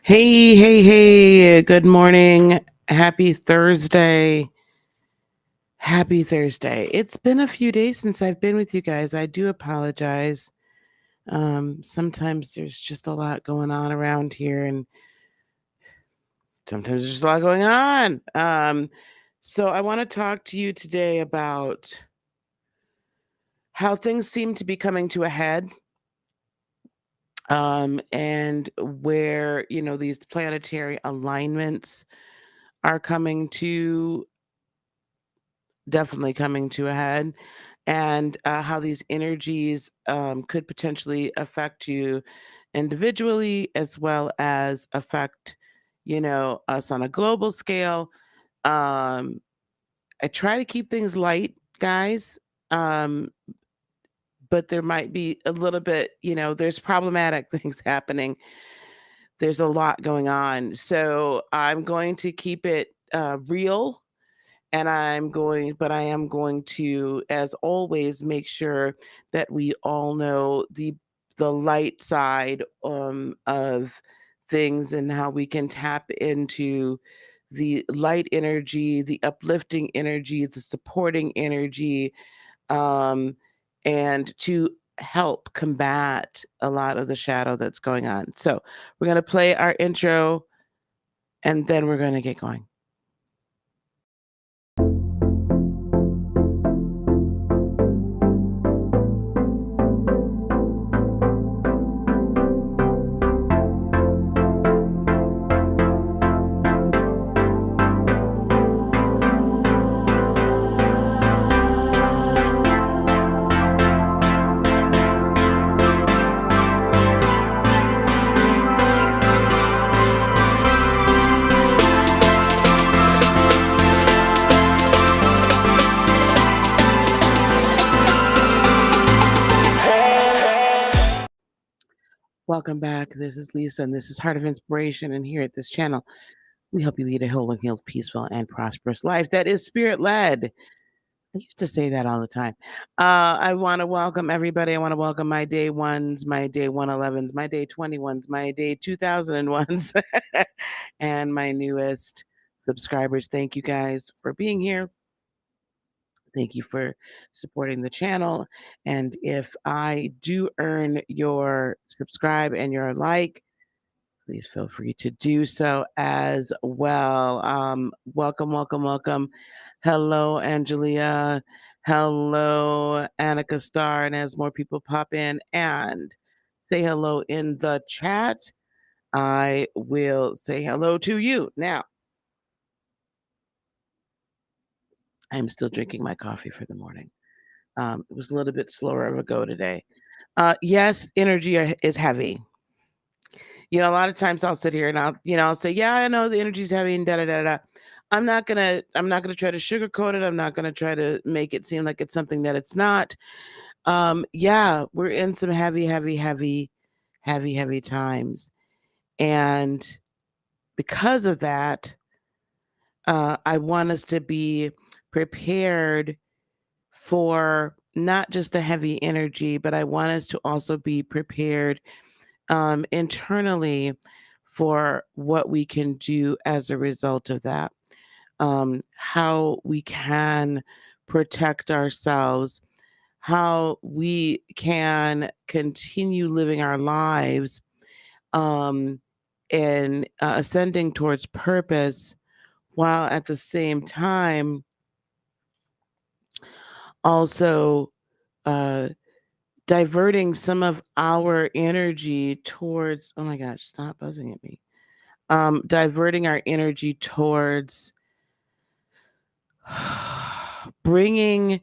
Hey, good morning. Happy Thursday. Happy Thursday. It's been a few days since I've been with you guys. I do apologize. Sometimes there's just a lot going on around here, and sometimes there's just a lot going on. So I want to talk to you today about how things seem to be coming to a head. And where, these planetary alignments are definitely coming to a head, and how these energies could potentially affect you individually as well as affect, us on a global scale. Um, I try to keep things light, guys, um, but there might be a little bit, there's problematic things happening. There's a lot going on. So I'm going to keep it real, and but I am going to, as always, make sure that we all know the light side of things, and how we can tap into the light energy, the uplifting energy, the supporting energy, um, and to help combat a lot of the shadow that's going on. So we're going to play our intro, and then we're going to get going. Welcome back. This is Lisa, and this is Heart of Inspiration. And here at this channel, we help you lead a whole and healed, peaceful, and prosperous life that is spirit led. I used to say that all the time. I want to welcome everybody. I want to welcome my day ones, my day 111s, my day 21s, my day 2001s, and my newest subscribers. Thank you guys for being here. Thank you for supporting the channel. And if I do earn your subscribe and your like, please feel free to do so as well. Welcome. Hello, Angelia. Hello, Annika Star. And as more people pop in and say hello in the chat, I will say hello to you. Now, I'm still drinking my coffee for the morning. It was a little bit slower of a go today. Yes, energy is heavy. A lot of times I'll sit here and I'll say, yeah, I know the energy's heavy and da da da da. I'm not gonna try to sugarcoat it. I'm not gonna try to make it seem like it's something that it's not. Yeah, we're in some heavy times. And because of that, I want us to be prepared for not just the heavy energy, but I want us to also be prepared internally for what we can do as a result of that, how we can protect ourselves, how we can continue living our lives, um, and ascending towards purpose, while at the same time also uh, diverting some of our energy towards, oh my gosh, stop buzzing at me, diverting our energy towards bringing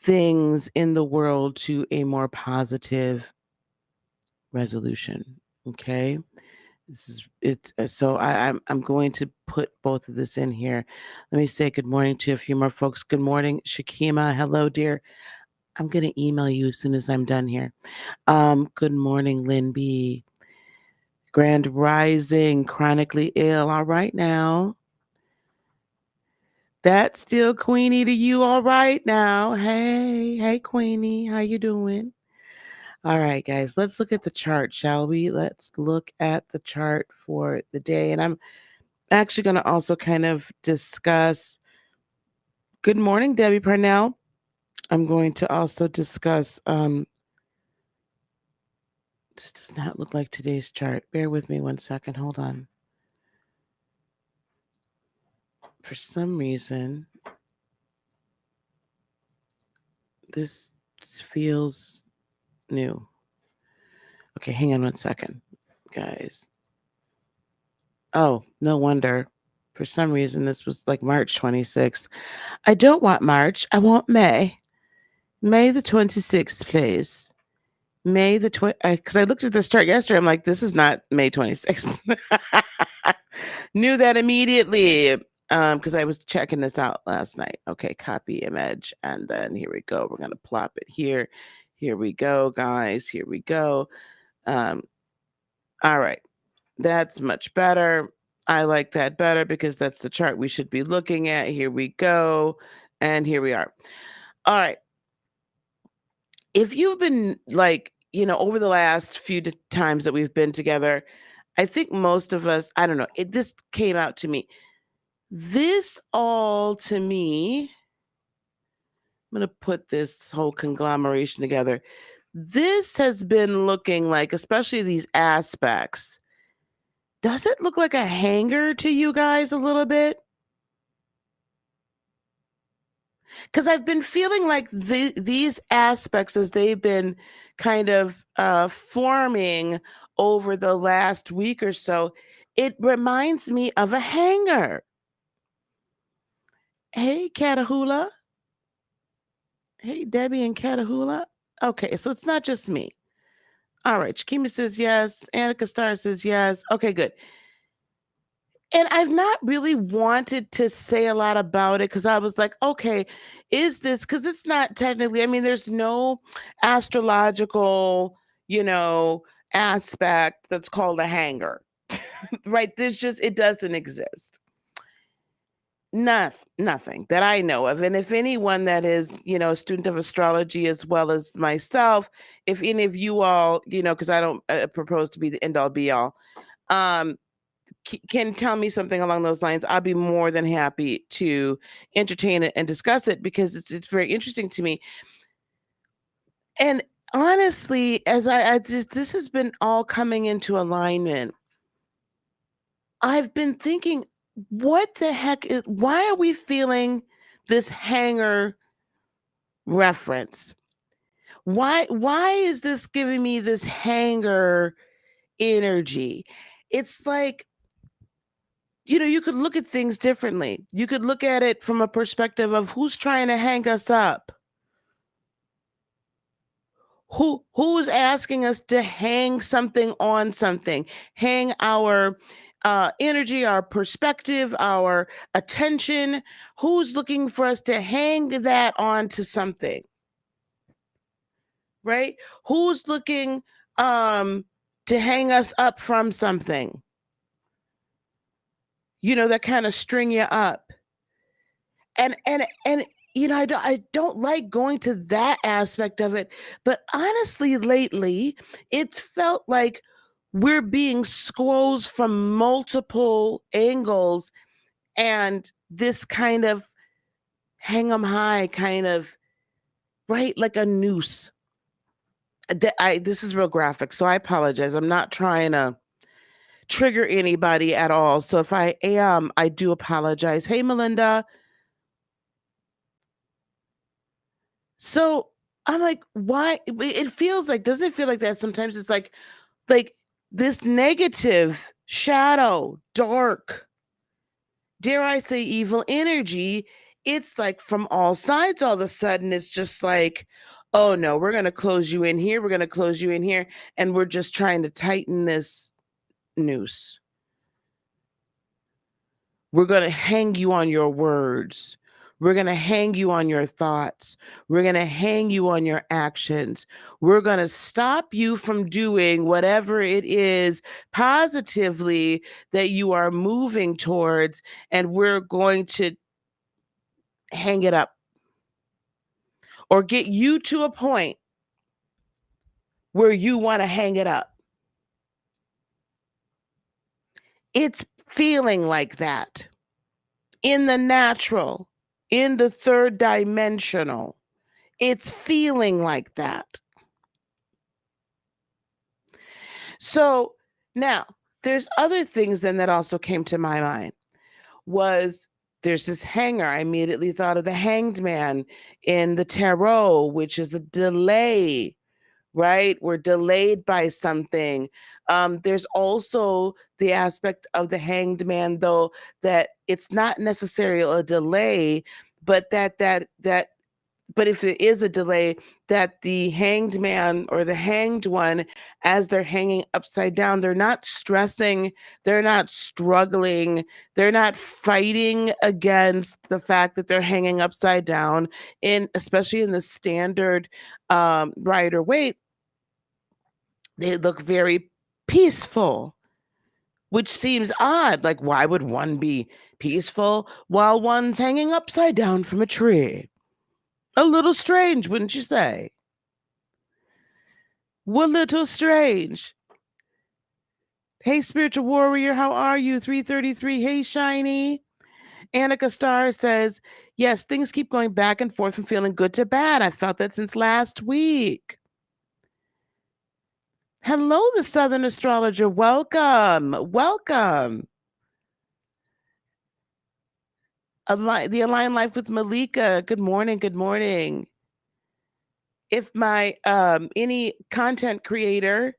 things in the world to a more positive resolution. Okay, this is it. So I'm going to put both of this in here. Let me say good morning to a few more folks. Good morning, Shakima. Hello, dear. I'm gonna email you as soon as I'm done here. Good morning, Lynn B. Grand Rising, chronically ill. All right now. That's still Queenie to you, all right now. Hey, Queenie, how you doing? All right, guys, let's look at the chart, shall we? Let's look at the chart for the day. And I'm actually going to also kind of discuss. Good morning, Debbie Parnell. I'm going to also discuss. This does not look like today's chart. Bear with me one second. Hold on. For some reason, this feels new. Okay, hang on one second, guys. Oh, no wonder. For some reason, this was like March 26th. I don't want March. I want May. May the 26th, please. May the 20, because I looked at this chart yesterday. I'm like, this is not May 26th. Knew that immediately because I was checking this out last night. Okay, copy image. And then here we go. We're going to plop it here. Here we go, guys. Here we go. Um, all right. That's much better. I like that better because that's the chart we should be looking at. Here we go. And here we are. All right. If you've been like, over the last few times that we've been together, I think most of us, I don't know, this came out to me. This all to me, I'm going to put this whole conglomeration together. This has been looking like, especially these aspects, does it look like a hanger to you guys a little bit? Because I've been feeling like these aspects, as they've been kind of forming over the last week or so, it reminds me of a hanger. Hey, Catahoula. Hey, Debbie and Catahoula. Okay, so it's not just me. All right, Shakima says yes. Annika Star says yes. Okay, good. And I've not really wanted to say a lot about it because I was like, okay, is this, because it's not technically, I mean, there's no astrological, you know, aspect that's called a hanger, right? It doesn't exist. Nothing that I know of. And if anyone that is, a student of astrology as well as myself, if any of you all, because I don't propose to be the end all be all, um, can tell me something along those lines, I'll be more than happy to entertain it and discuss it because it's very interesting to me. And honestly, as this has been all coming into alignment, I've been thinking, what the heck why are we feeling this hanger reference? Why is this giving me this hanger energy? It's like, you could look at things differently. You could look at it from a perspective of who's trying to hang us up. Who's asking us to hang something on something, hang our energy, our perspective, our attention. Who's looking for us to hang that on to something, right? Who's looking to hang us up from something, that kind of string you up. And I don't like going to that aspect of it, but honestly lately it's felt like we're being squoze from multiple angles, and this kind of hang 'em high kind of, right, like a noose. This is real graphic, so I apologize. I'm not trying to trigger anybody at all, so if I am, I do apologize. Hey, Melinda. So I'm like, why? It feels like, doesn't it feel like that sometimes? It's like this negative, shadow, dark, dare I say, evil energy. It's like from all sides. All of a sudden, it's just like, oh no, we're gonna close you in here. We're gonna close you in here, and we're just trying to tighten this noose. We're going to hang you on your words. We're going to hang you on your thoughts. We're going to hang you on your actions. We're going to stop you from doing whatever it is positively that you are moving towards. And we're going to hang it up or get you to a point where you want to hang it up. It's feeling like that in the natural, in the third dimensional. It's feeling like that. So now there's other things then that also came to my mind was there's this hanger. I immediately thought of the hanged man in the tarot, which is a delay, right? We're delayed by something. There's also the aspect of the hanged man, though, that it's not necessarily a delay, but but if it is a delay, that the hanged man or the hanged one, as they're hanging upside down, they're not stressing, they're not struggling, they're not fighting against the fact that they're hanging upside down, especially in the standard rider weight. They look very peaceful, which seems odd. Like, why would one be peaceful while one's hanging upside down from a tree? A little strange, wouldn't you say? A little strange. Hey, spiritual warrior, how are you? 333. Hey, shiny. Annika Starr says, yes, things keep going back and forth from feeling good to bad. I felt that since last week. Hello, the Southern Astrologer. Welcome. Welcome. The Align Life with Malika. Good morning. Good morning. If my any content creator,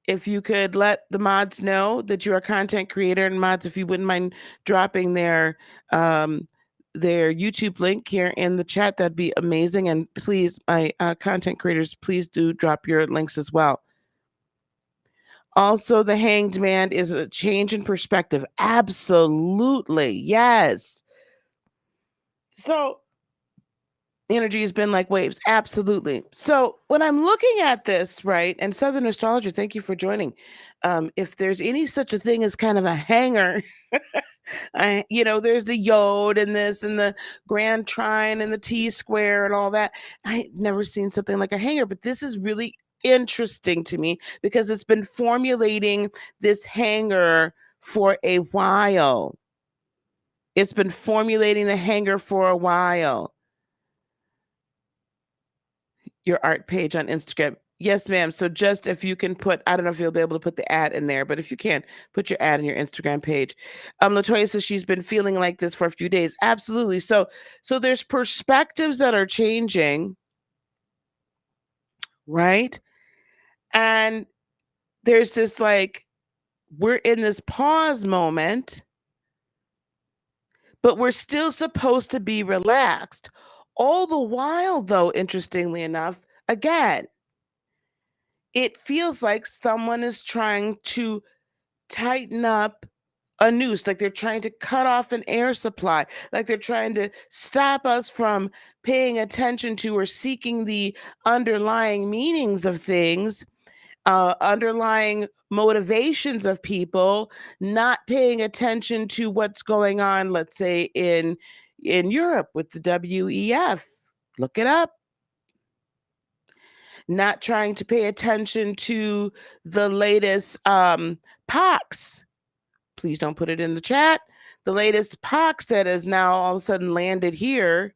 if you could let the mods know that you're a content creator, and mods, if you wouldn't mind dropping their YouTube link here in the chat, that'd be amazing. And please, my content creators, please do drop your links as well. Also, the hanged man is a change in perspective. Absolutely. Yes. So energy has been like waves. Absolutely. So when I'm looking at this, right, and Southern Astrologer, thank you for joining. If there's any such a thing as kind of a hanger, there's the yod and this and the grand trine and the T square and all that. I never seen something like a hanger, but this is really interesting to me because it's been formulating this hanger for a while. It's been formulating the hanger for a while. Your art page on Instagram. Yes, ma'am. So just if you can put, I don't know if you'll be able to put the ad in there, but if you can, put your ad in your Instagram page. Latoya says she's been feeling like this for a few days. Absolutely. So there's perspectives that are changing, right? And there's this like, we're in this pause moment, but we're still supposed to be relaxed. All the while, though, interestingly enough, again, it feels like someone is trying to tighten up a noose, like they're trying to cut off an air supply, like they're trying to stop us from paying attention to or seeking the underlying meanings of things, underlying motivations of people, not paying attention to what's going on, let's say in Europe with the WEF. Look it up. Not trying to pay attention to the latest pox. Please don't put it in the chat. The latest pox that has now all of a sudden landed here.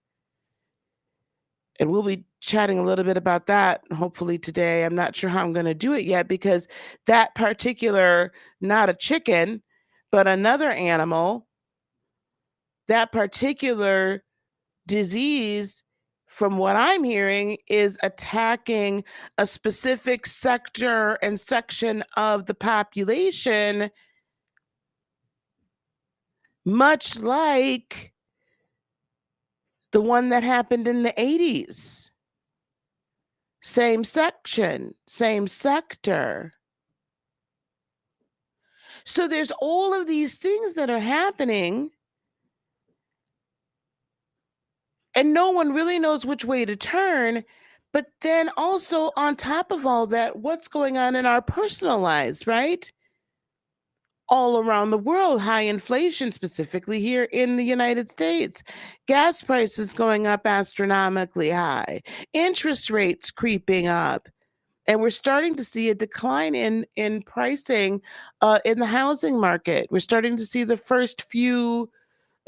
And we'll be chatting a little bit about that hopefully today. I'm not sure how I'm going to do it yet because that particular, not a chicken, but another animal, that particular disease, from what I'm hearing, is attacking a specific sector and section of the population, much like the one that happened in the 80s. Same section, same sector. So there's all of these things that are happening, and no one really knows which way to turn. But then also on top of all that, what's going on in our personal lives, right? All around the world, high inflation, specifically here in the United States, gas prices going up astronomically high, interest rates creeping up, And we're starting to see a decline in pricing in the housing market. We're starting to see the first few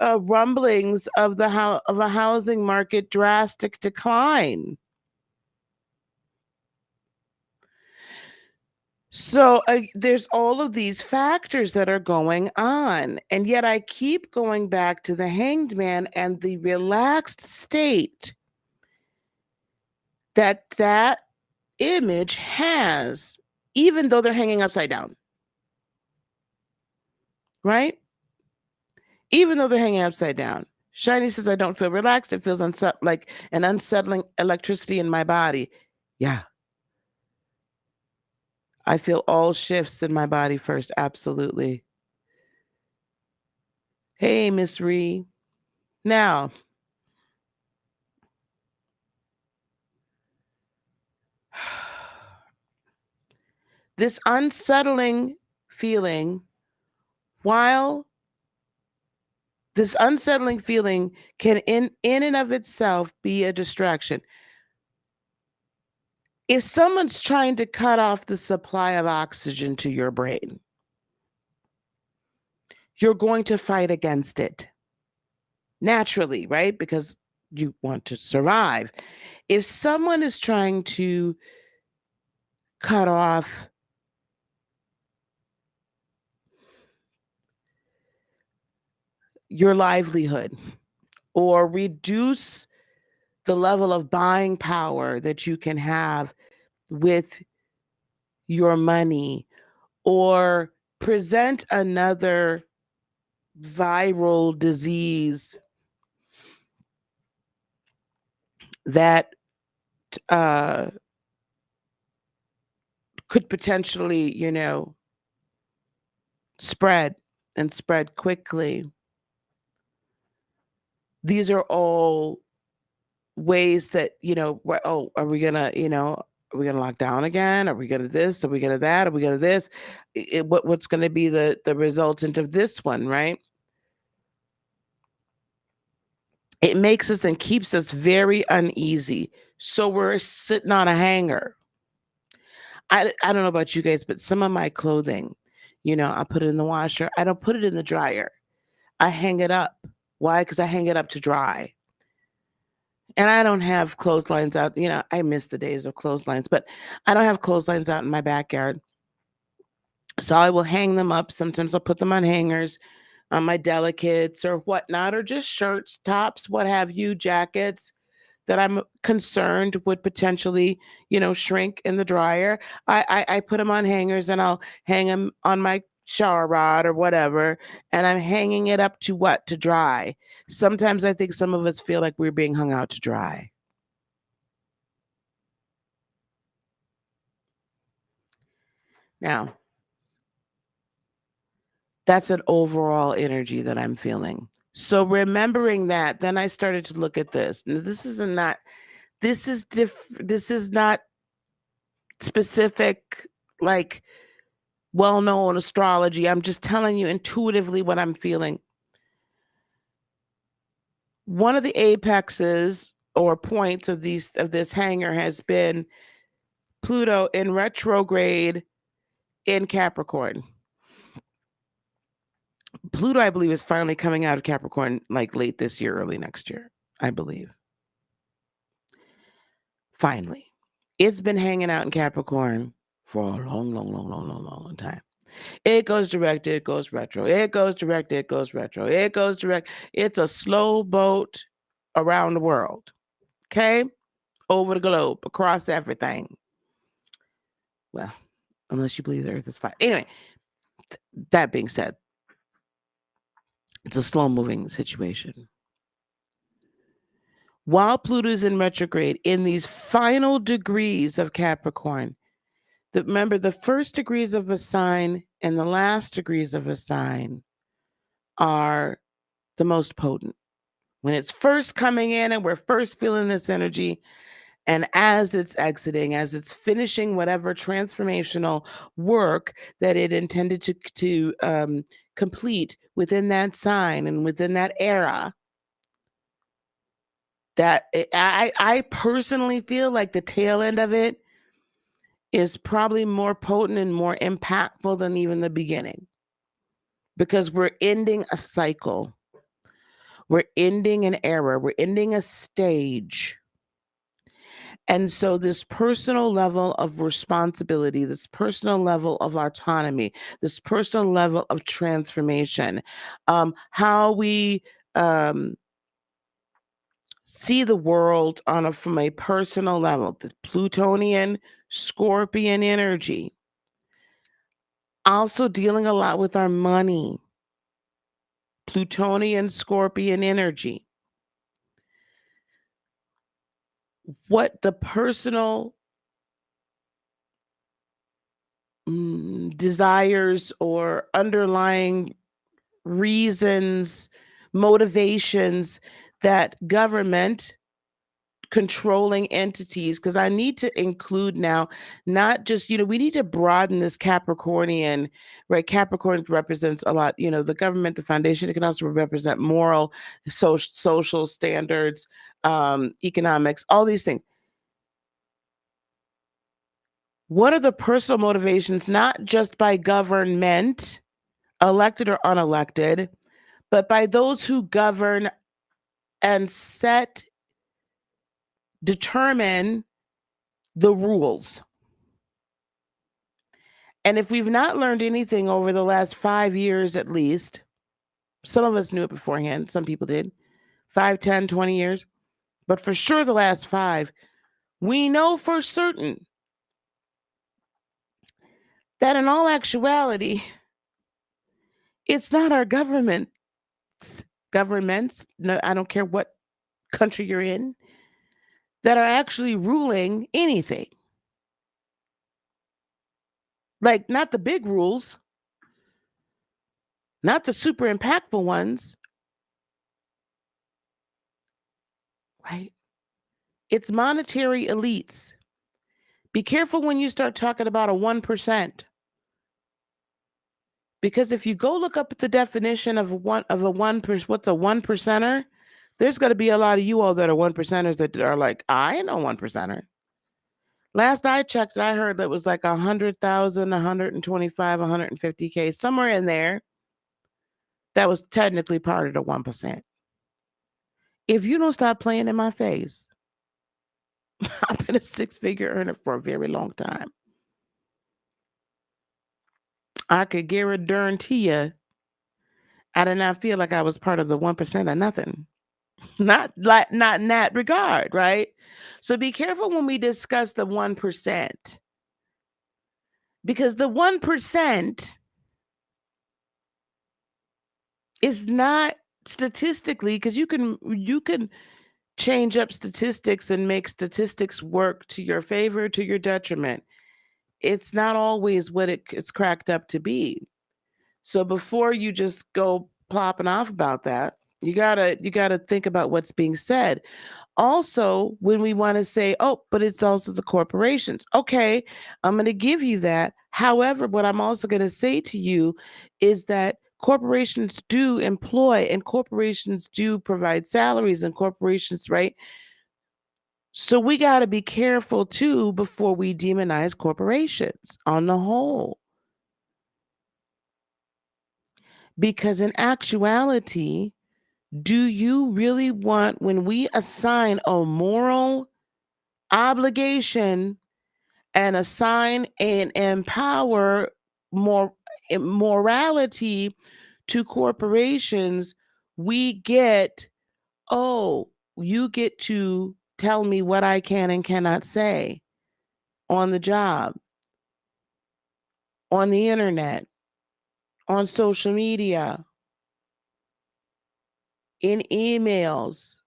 rumblings of of a housing market drastic decline. So there's all of these factors that are going on, and yet I keep going back to the Hanged Man and the relaxed state that image has, even though they're hanging upside down, right? Even though they're hanging upside down. Shiny says, I don't feel relaxed. It feels like an unsettling electricity in my body. Yeah. I feel all shifts in my body first. Absolutely. Hey, Miss Ree. Now, this unsettling feeling, while this unsettling feeling can in and of itself be a distraction. If someone's trying to cut off the supply of oxygen to your brain, you're going to fight against it naturally, right? Because you want to survive. If someone is trying to cut off your livelihood or reduce the level of buying power that you can have with your money, or present another viral disease that uh, could potentially, spread and spread quickly. These are all ways that, oh, are we gonna, are we gonna lock down again? Are we gonna this? Are we gonna that? Are we gonna this? What's gonna be the resultant of this one, right? It makes us and keeps us very uneasy. So we're sitting on a hanger. I don't know about you guys, but some of my clothing, I put it in the washer. I don't put it in the dryer. I hang it up. Why? Because I hang it up to dry. And I don't have clotheslines out. I miss the days of clotheslines, but I don't have clotheslines out in my backyard. So I will hang them up. Sometimes I'll put them on hangers on my delicates or whatnot, or just shirts, tops, what have you, jackets that I'm concerned would potentially, shrink in the dryer. I put them on hangers and I'll hang them on my shower rod or whatever. And I'm hanging it up to what? To dry. Sometimes I think some of us feel like we're being hung out to dry. Now, that's an overall energy that I'm feeling. So remembering that, then I started to look at this. Now, this is not specific, like well-known astrology. I'm just telling you intuitively what I'm feeling. One of the apexes or points of this hanger has been Pluto in retrograde in Capricorn. Pluto, I believe, is finally coming out of Capricorn like late this year, early next year, I believe. Finally. It's been hanging out in Capricorn for a long, long, long, long, long, long, long time. It goes direct, it goes retro. It goes direct, it goes retro. It goes direct. It's a slow boat around the world. Okay? Over the globe, across everything. Well, unless you believe the earth is flat. Anyway, that being said, it's a slow moving situation. While Pluto is in retrograde in these final degrees of Capricorn, remember the first degrees of a sign and the last degrees of a sign are the most potent. When it's first coming in and we're first feeling this energy, and as it's exiting, as it's finishing whatever transformational work that it intended to complete within that sign and within that era, I personally feel like the tail end of it is probably more potent and more impactful than even the beginning, because we're ending a cycle. We're ending an era. We're ending a stage. And so, this personal level of responsibility, this personal level of autonomy, this personal level of transformation, how we um, see the world from a personal level, the Plutonian Scorpion energy, also dealing a lot with our money, Plutonian Scorpion energy, what the personal desires or underlying reasons, motivations that government controlling entities, because I need to include now, not just, we need to broaden this Capricornian, right? Capricorn represents a lot, the government, the foundation. It can also represent moral, social standards, economics, all these things. What are the personal motivations, not just by government, elected or unelected, but by those who govern and determine the rules? And if we've not learned anything over the last 5 years at least, some of us knew it beforehand, some people did, 5, 10, 20 years, but for sure the last 5, we know for certain that in all actuality, it's not our governments, no, I don't care what country you're in, that are actually ruling anything. Like, not the big rules, not the super impactful ones, right? It's monetary elites. Be careful when you start talking about a 1%. Because if you go look up at the definition of what's a 1%er, there's going to be a lot of you all that are 1%ers that are like, I ain't no 1%er. Last I checked, I heard that was like 100,000, 125, 150K, somewhere in there. That was technically part of the 1%. If you don't stop playing in my face, I've been a 6-figure earner for a very long time. I could guarantee you, I did not feel like I was part of the 1% or nothing. Not in that regard, right? So be careful when we discuss the 1%, because the 1% is not statistically, because you can change up statistics and make statistics work to your favor, to your detriment. It's not always what it's cracked up to be. So before you just go plopping off about that, you gotta think about what's being said. Also, when we want to say, oh, but it's also the corporations. Okay, I'm going to give you that. However, what I'm also going to say to you is that corporations do employ, and corporations do provide salaries, and corporations, right? So we got to be careful too before we demonize corporations on the whole. Because in actuality, do you really want, when we assign a moral obligation and assign and empower more morality to corporations, we get, oh, you get to tell me what I can and cannot say on the job, on the internet, on social media, in emails,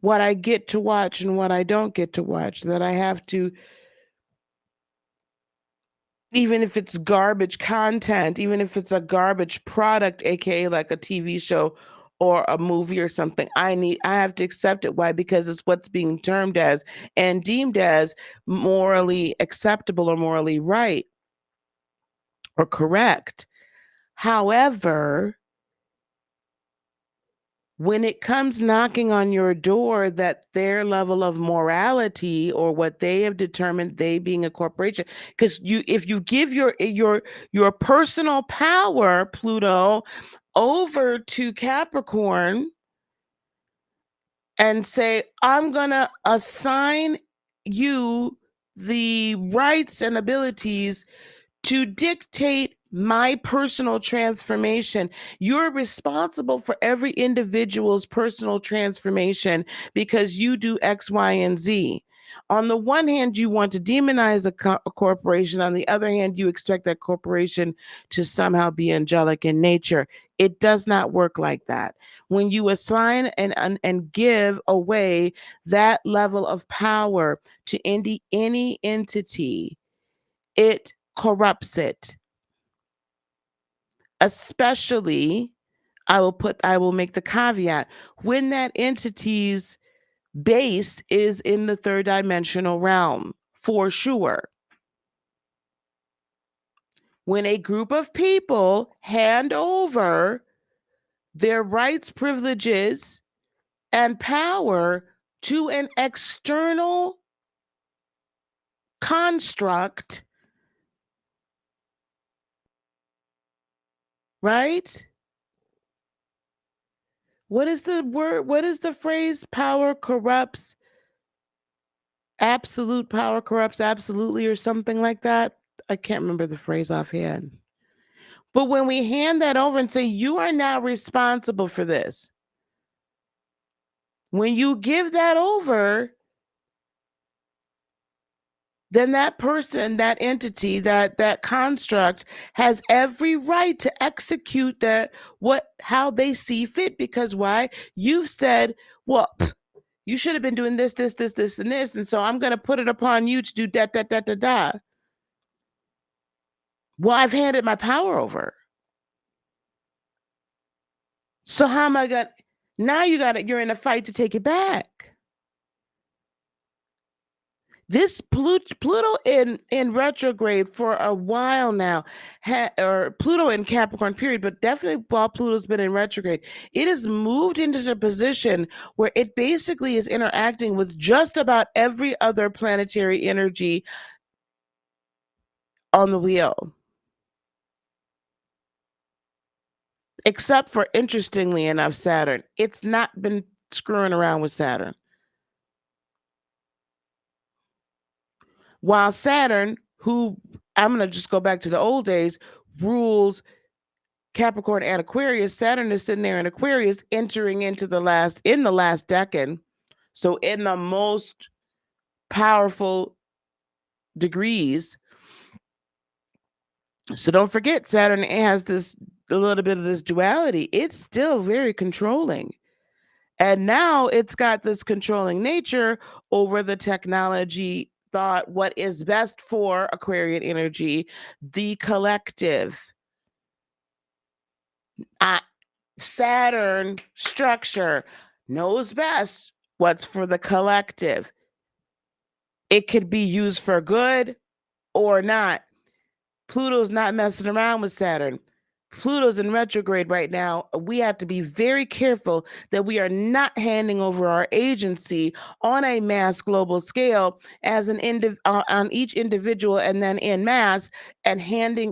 what I get to watch and what I don't get to watch, that I have to, even if it's garbage content, even if it's a garbage product, aka like a TV show or a movie or something, I have to accept it. Why? Because it's what's being termed as and deemed as morally acceptable or morally right or correct. However, when it comes knocking on your door, that their level of morality or what they have determined, they being a corporation, because if you give your personal power, Pluto, over to Capricorn and say, I'm gonna assign you the rights and abilities to dictate my personal transformation. You're responsible for every individual's personal transformation because you do X, Y, and Z. On the one hand, you want to demonize a corporation. On the other hand, you expect that corporation to somehow be angelic in nature. It does not work like that. When you assign and give away that level of power to any entity, it corrupts it. Especially, I will make the caveat, when that entity's base is in the third dimensional realm, for sure. When a group of people hand over their rights, privileges, and power to an external construct, right? What is the word? What is the phrase? Absolute power corrupts absolutely, or something like that. I can't remember the phrase offhand. But when we hand that over and say, you are now responsible for this, when you give that over, then that person, that entity, that construct has every right to execute how they see fit. Because why? You've said, well, you should have been doing this, this, this, this, and this, and so I'm going to put it upon you to do that, that, that, that, that. Well, I've handed my power over. So how am I going to, now you're in a fight to take it back. This Pluto in retrograde for a while now, or Pluto in Capricorn period, but definitely while Pluto's been in retrograde, it has moved into the position where it basically is interacting with just about every other planetary energy on the wheel. Except for, interestingly enough, Saturn. It's not been screwing around with Saturn. While Saturn, who, I'm going to just go back to the old days, rules Capricorn and Aquarius, Saturn is sitting there in Aquarius, entering into the last decan. So in the most powerful degrees. So don't forget, Saturn has a little bit of this duality. It's still very controlling. And now it's got this controlling nature over the technology, thought, what is best for Aquarian energy, the collective. Saturn structure knows best what's for the collective. It could be used for good or not. Pluto's not messing around with Saturn. Pluto's in retrograde right now. We have to be very careful that we are not handing over our agency on a mass global scale as on each individual and then in mass, and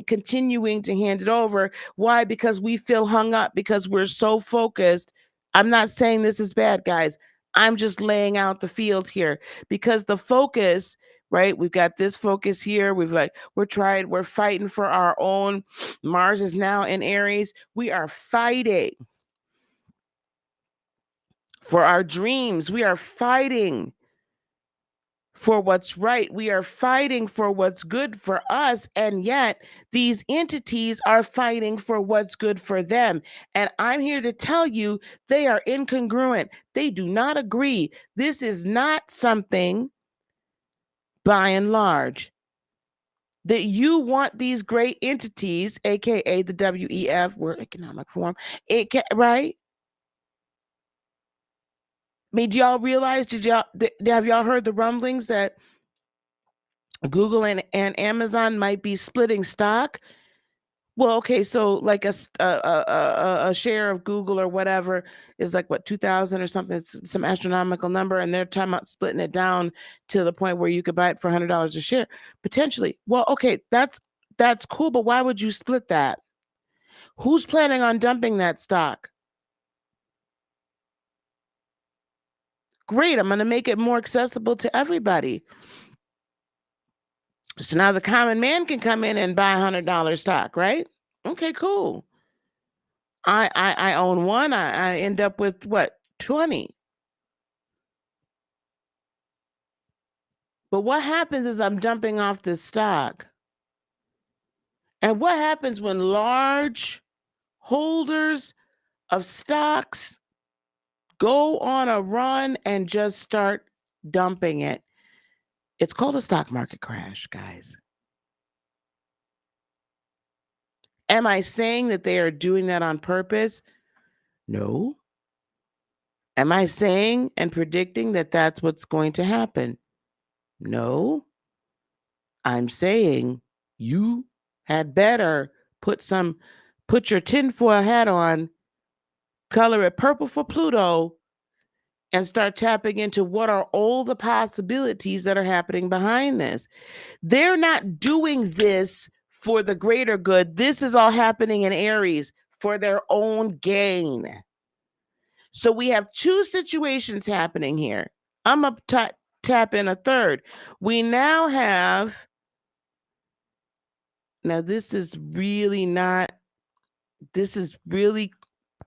continuing to hand it over. Why? Because we feel hung up, because we're so focused. I'm not saying this is bad, guys. I'm just laying out the field here, because the focus, right? We've got this focus here. We're fighting for our own. Mars is now in Aries. We are fighting for our dreams. We are fighting for what's right. We are fighting for what's good for us. And yet these entities are fighting for what's good for them. And I'm here to tell you, they are incongruent. They do not agree. This is not something, by and large, that you want these great entities, aka the WEF, World Economic Forum, right? I mean, do y'all realize? Have y'all heard the rumblings that Google and Amazon might be splitting stock? Well, okay, so like a share of Google or whatever is like what 2,000 or something, some astronomical number, and they're talking about splitting it down to the point where you could buy it for $100 a share potentially. Well, okay, that's cool, but why would you split that? Who's planning on dumping that stock? Great, I'm going to make it more accessible to everybody. So now the common man can come in and buy $100 stock, right? Okay, cool. I own one. I end up with what 20. But what happens is I'm dumping off this stock. And what happens when large holders of stocks go on a run and just start dumping it? It's called a stock market crash, guys. Am I saying that they are doing that on purpose? No. Am I saying and predicting that that's what's going to happen? No. I'm saying you had better put your tinfoil hat on, color it purple for Pluto, and start tapping into what are all the possibilities that are happening behind this. They're not doing this for the greater good. This is all happening in Aries for their own gain. So we have two situations happening here. I'm going to tap in a third. We now have, now this is really not, this is really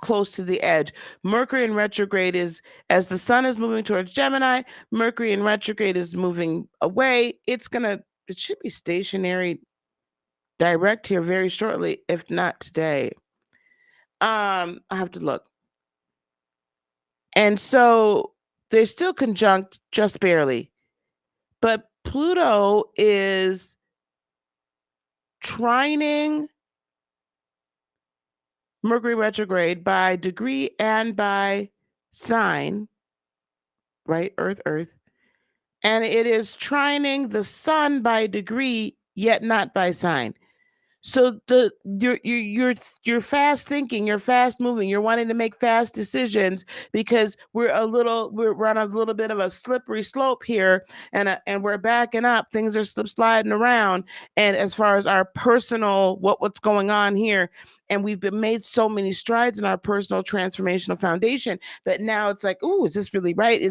close to the edge. Mercury in retrograde is, as the sun is moving towards Gemini, Mercury in retrograde is moving away. It should be stationary direct here very shortly, if not today. I have to look. And so they're still conjunct just barely. But Pluto is trining Mercury retrograde by degree and by sign, right? Earth. And it is trining the sun by degree, yet not by sign. So you're fast thinking, you're fast moving, you're wanting to make fast decisions because we're on a little bit of a slippery slope here, and we're backing up. Things are sliding around, and as far as our personal what's going on here, and we've been made so many strides in our personal transformational foundation, but now it's like, oh, is this really right?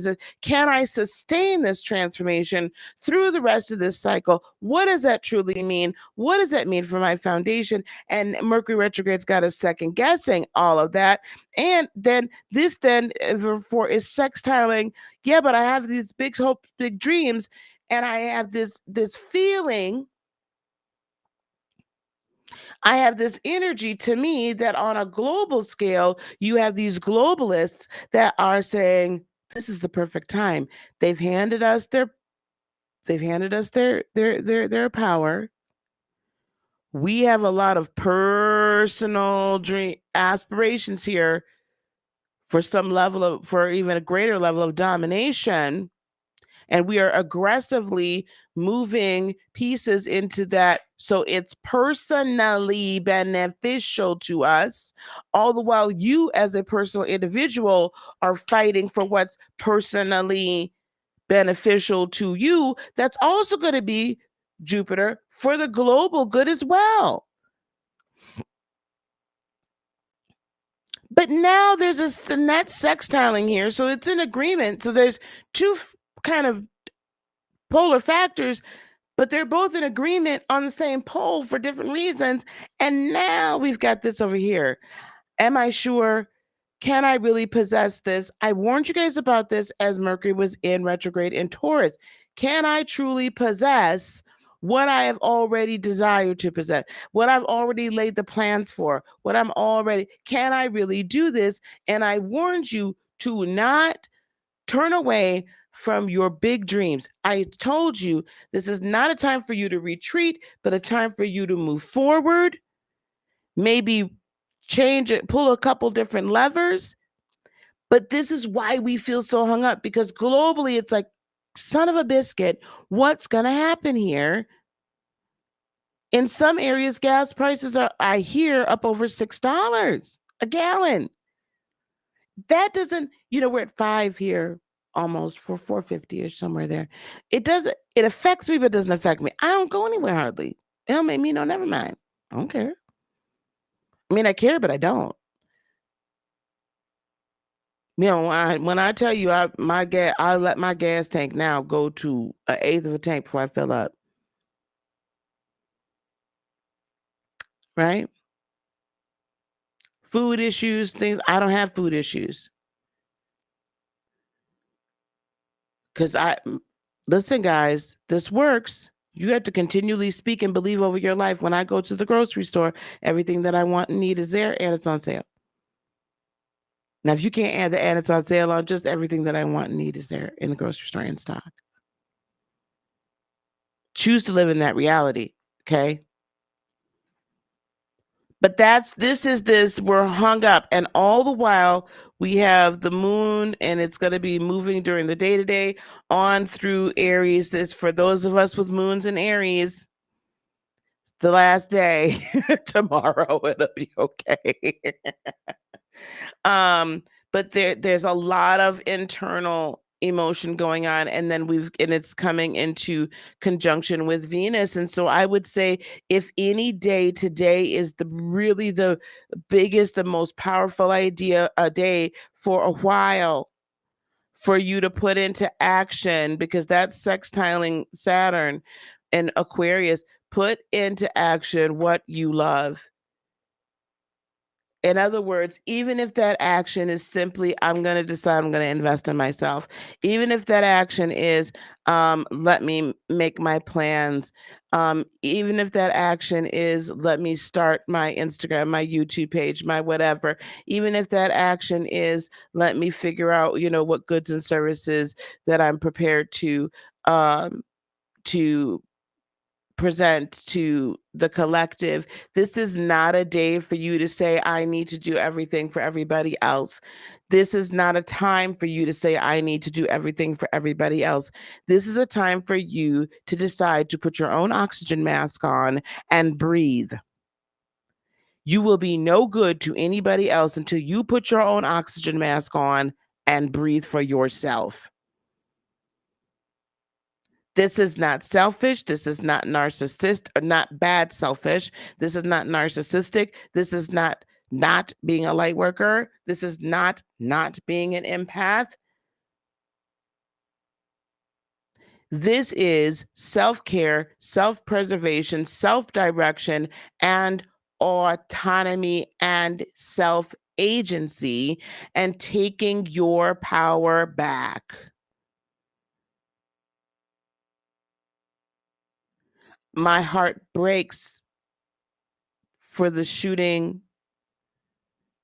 Can I sustain this transformation through the rest of this cycle? What does that truly mean? What does that mean for my foundation? And Mercury retrograde's got us second guessing all of that. And then this therefore is sextiling. Yeah, but I have these big hopes, big dreams, and I have this feeling. I have this energy to me that on a global scale, you have these globalists that are saying this is the perfect time. They've handed us their their power. We have a lot of personal dream aspirations here for even a greater level of domination. And we are aggressively moving pieces into that. So it's personally beneficial to us, all the while you as a personal individual are fighting for what's personally beneficial to you. That's also going to be Jupiter for the global good as well. But now there's a net sextiling here, so it's in agreement. So there's two kind of polar factors, but they're both in agreement on the same pole for different reasons. And now we've got this over here. Am I sure? Can I really possess this? I warned you guys about this as Mercury was in retrograde in Taurus. Can I truly possess what I have already desired to possess, what I've already laid the plans for, can I really do this? And I warned you to not turn away from your big dreams. I told you this is not a time for you to retreat, but a time for you to move forward, maybe change it, pull a couple different levers. But this is why we feel so hung up, because globally it's like, son of a biscuit, what's going to happen here? In some areas, gas prices are, I hear, up over $6 a gallon. That doesn't, we're at 5 here almost for 450-ish, somewhere there. It affects me, but doesn't affect me. I don't go anywhere hardly. It don't make me no, never mind. I don't care. I mean, I care, but I don't. When I tell you I let my gas tank now go to an eighth of a tank before I fill up. Right? Food issues, things. I don't have food issues. Because listen, guys, this works. You have to continually speak and believe over your life. When I go to the grocery store, everything that I want and need is there and it's on sale. Now, if you can't add the and it's on sale on, just everything that I want and need is there in the grocery store in stock. Choose to live in that reality, okay? But we're hung up. And all the while, we have the moon, and it's going to be moving during the day to day on through Aries. It's for those of us with moons in Aries, the last day. Tomorrow, it'll be okay. But there's a lot of internal emotion going on, and then it's coming into conjunction with Venus. And so I would say, if any day, today is the biggest, the most powerful idea a day for a while for you to put into action, because that's sextiling Saturn and Aquarius. Put into action what you love. In other words, even if that action is simply, I'm going to decide I'm going to invest in myself, even if that action is, let me make my plans, even if that action is, let me start my Instagram, my YouTube page, my whatever, even if that action is, let me figure out, what goods and services that I'm prepared to present to the collective. This is not a day for you to say, I need to do everything for everybody else. This is not a time for you to say, I need to do everything for everybody else. This is a time for you to decide to put your own oxygen mask on and breathe. You will be no good to anybody else until you put your own oxygen mask on and breathe for yourself. This is not selfish. This is not narcissist or not bad selfish. This is not narcissistic. This is not being a light worker. This is not being an empath. This is self-care, self-preservation, self-direction, and autonomy and self-agency, and taking your power back. My heart breaks for the shooting.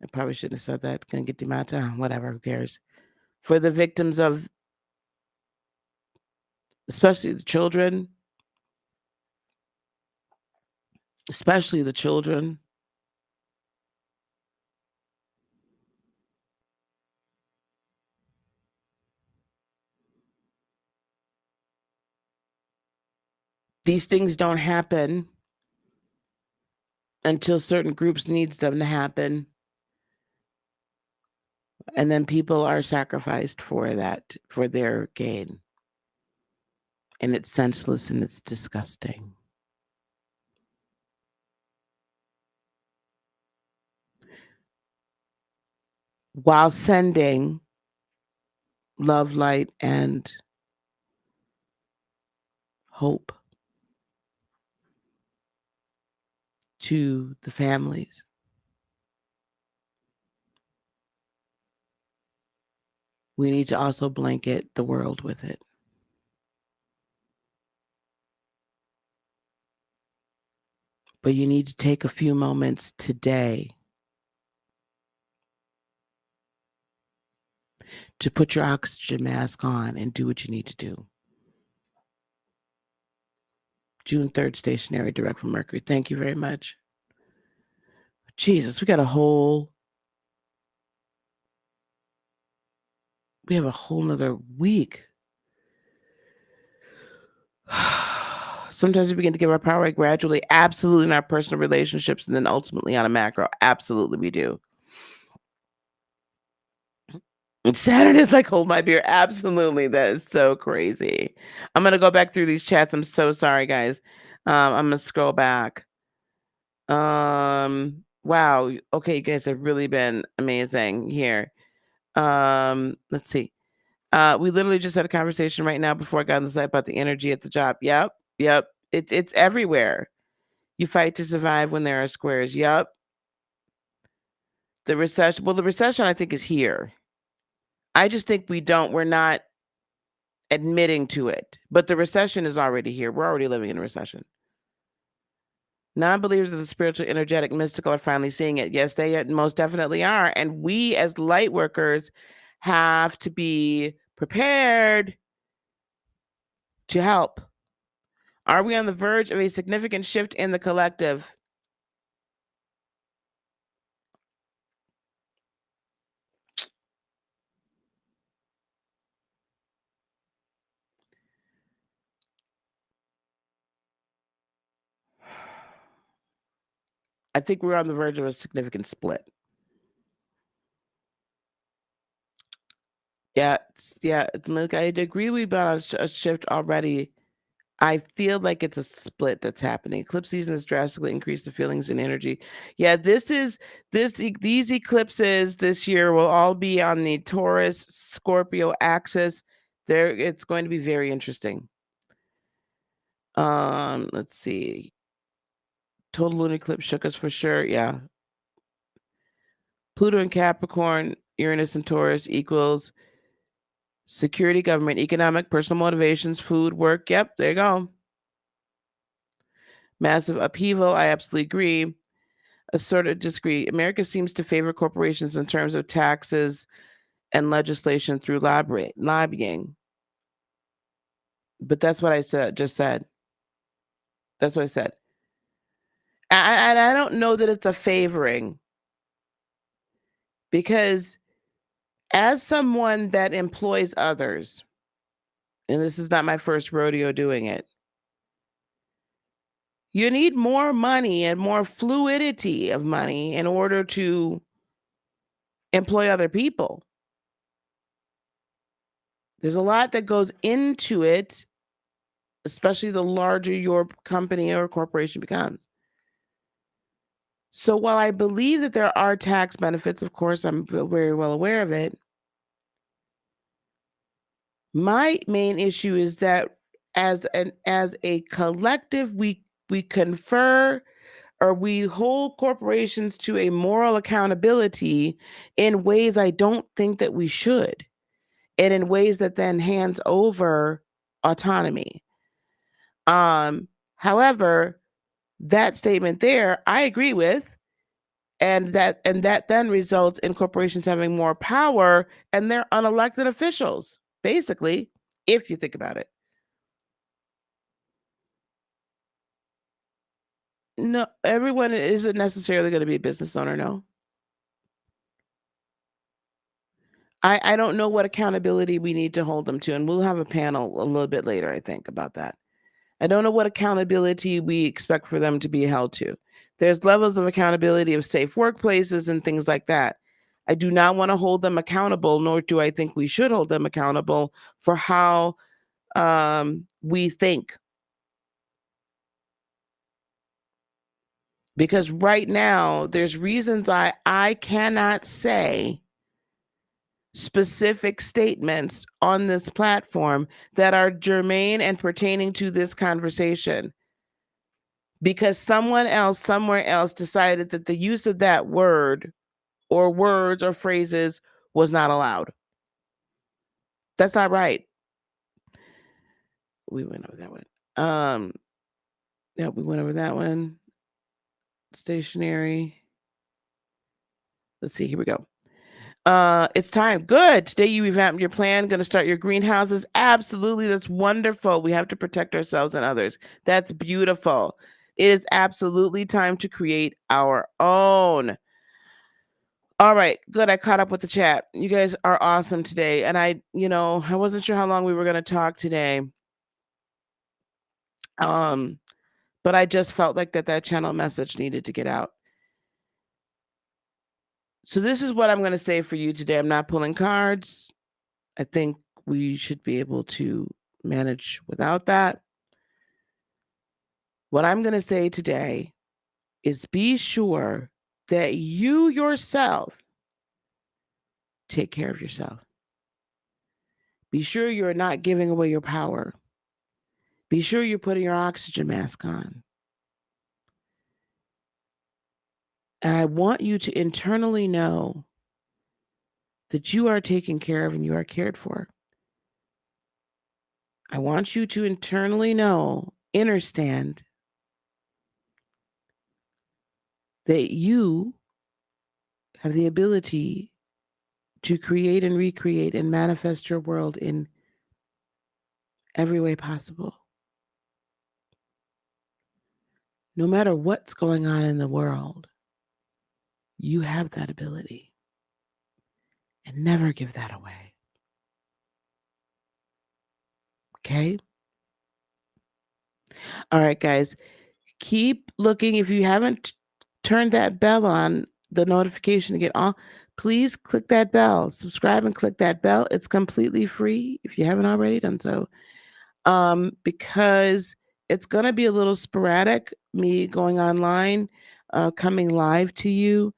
I probably shouldn't have said that. Gonna get the amount of whatever, who cares? For the victims of, especially the children, especially the children. These things don't happen until certain groups needs them to happen. And then people are sacrificed for that, for their gain. And it's senseless and it's disgusting. While sending love, light, and hope to the families, we need to also blanket the world with it. But you need to take a few moments today to put your oxygen mask on and do what you need to do. June 3rd, stationary, direct from Mercury. Thank you very much. Jesus, we have a whole nother week. Sometimes we begin to give our power away gradually, absolutely, in our personal relationships, and then ultimately on a macro. Absolutely, we do. And Saturn is like, hold my beer. Absolutely. That is so crazy. I'm going to go back through these chats. I'm so sorry, guys. I'm going to scroll back. Wow. Okay, you guys have really been amazing here. Let's see. We literally just had a conversation right now before I got on the site about the energy at the job. Yep. Yep. It's everywhere. You fight to survive when there are squares. Yep. The recession. Well, the recession I think is here. I just think we're not admitting to it. But the recession is already here. We're already living in a recession. Non-believers of the spiritual, energetic, mystical are finally seeing it. Yes, they most definitely are. And we as light workers have to be prepared to help. Are we on the verge of a significant shift in the collective? I think we're on the verge of a significant split. Yeah, yeah. Like, I agree we've been on a shift already. I feel like it's a split that's happening. Eclipse season has drastically increased the feelings and energy. Yeah, these eclipses this year will all be on the Taurus Scorpio axis. It's going to be very interesting. Let's see. Total lunar eclipse shook us for sure. Yeah. Pluto and Capricorn, Uranus and Taurus equals security, government, economic, personal motivations, food, work. Yep, there you go. Massive upheaval. I absolutely agree. A sort of disagree. America seems to favor corporations in terms of taxes and legislation through lobbying. But that's what I just said. That's what I said. And I don't know that it's a favoring, because as someone that employs others, and this is not my first rodeo doing it, you need more money and more fluidity of money in order to employ other people. There's a lot that goes into it, especially the larger your company or corporation becomes. So while I believe that there are tax benefits, of course, I'm very well aware of it. My main issue is that as a collective, we confer, or we hold corporations to a moral accountability in ways I don't think that we should, and in ways that then hands over autonomy. However, that statement there, I agree with, and that then results in corporations having more power and they're unelected officials, basically, if you think about it. No, everyone isn't necessarily going to be a business owner. No, I don't know what accountability we need to hold them to, and we'll have a panel a little bit later, I think, about that. I don't know what accountability we expect for them to be held to. There's levels of accountability of safe workplaces and things like that. I do not want to hold them accountable, nor do I think we should hold them accountable for how we think. Because right now, there's reasons I cannot say specific statements on this platform that are germane and pertaining to this conversation, because someone else somewhere else decided that the use of that word or words or phrases was not allowed. That's not right. We went over that one. Yeah, we went over that one. Stationary. Let's see, here we go. It's time. Good. Today you revamped your plan. Going to start your greenhouses. Absolutely. That's wonderful. We have to protect ourselves and others. That's beautiful. It is absolutely time to create our own. All right. Good. I caught up with the chat. You guys are awesome today. And I wasn't sure how long we were going to talk today. But I just felt like that channel message needed to get out. So this is what I'm going to say for you today. I'm not pulling cards. I think we should be able to manage without that. What I'm going to say today is be sure that you yourself take care of yourself. Be sure you're not giving away your power. Be sure you're putting your oxygen mask on. And I want you to internally know that you are taken care of and you are cared for. I want you to internally know, understand that you have the ability to create and recreate and manifest your world in every way possible. No matter what's going on in the world, you have that ability. And never give that away. Okay? All right, guys. Keep looking. If you haven't turned that bell on, the notification to get on, please click that bell. Subscribe and click that bell. It's completely free if you haven't already done so. Because it's going to be a little sporadic, me going online, coming live to you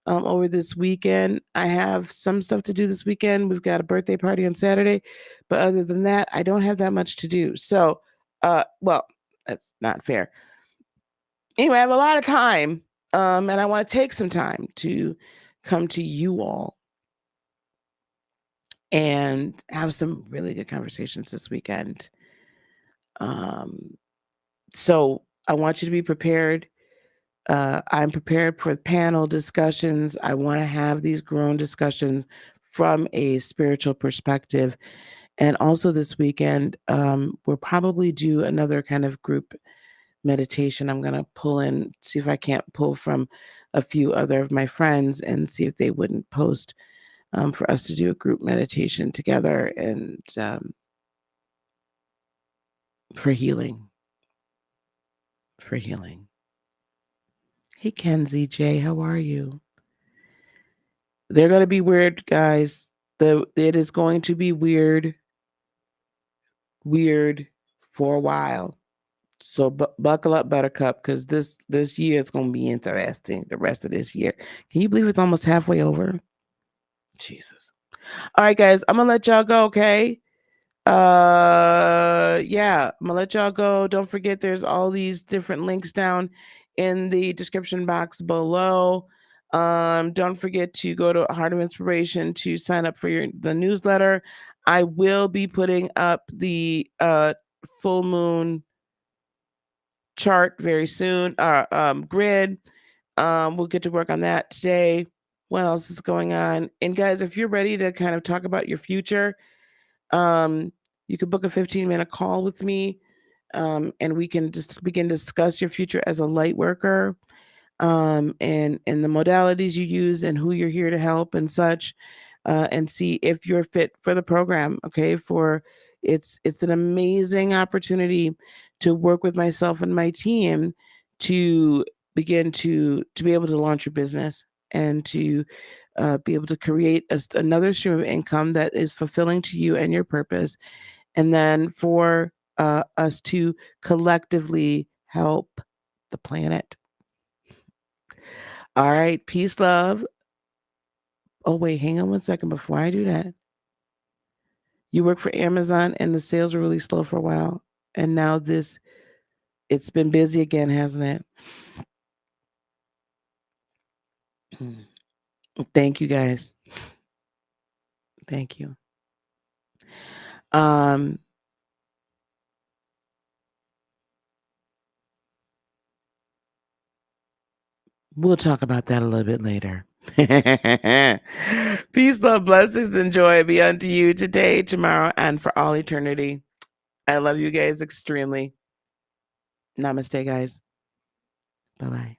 over this weekend. I have some stuff to do this weekend. We've got a birthday party on Saturday. But other than that, I don't have that much to do. So, well, that's not fair. Anyway, I have a lot of time, and I want to take some time to come to you all and have some really good conversations this weekend. So I want you to be prepared. I'm prepared for panel discussions. I want to have these grown discussions from a spiritual perspective. And also this weekend, we'll probably do another kind of group meditation. I'm going to pull in, see if I can't pull from a few other of my friends and see if they wouldn't post for us to do a group meditation together and for healing. For healing. Hey, Kenzie J, how are you? They're going to be weird, guys. It is going to be weird for a while. So buckle up, Buttercup, because this year is going to be interesting. The rest of this year. Can you believe it's almost halfway over? Jesus. All right, guys, I'm gonna let y'all go. Okay. Yeah, I'm gonna let y'all go. Don't forget, there's all these different links down in the description box below. Don't forget to go to Heart of Inspiration to sign up for the newsletter. I will be putting up the full moon chart very soon. Grid. We'll get to work on that today. What else is going on? And guys, if you're ready to kind of talk about your future, you could book a 15-minute call with me, and we can just begin to discuss your future as a light worker, and the modalities you use and who you're here to help and such, and see if you're fit for the program. Okay, it's an amazing opportunity to work with myself and my team to begin to be able to launch your business and to be able to create another stream of income that is fulfilling to you and your purpose, and then for us to collectively help the planet. All right, peace, love. Oh, wait, hang on one second before I do that. You work for Amazon and the sales were really slow for a while. And now it's been busy again, hasn't it? Thank you, guys. Thank you. We'll talk about that a little bit later. Peace, love, blessings, and joy be unto you today, tomorrow, and for all eternity. I love you guys extremely. Namaste, guys. Bye-bye.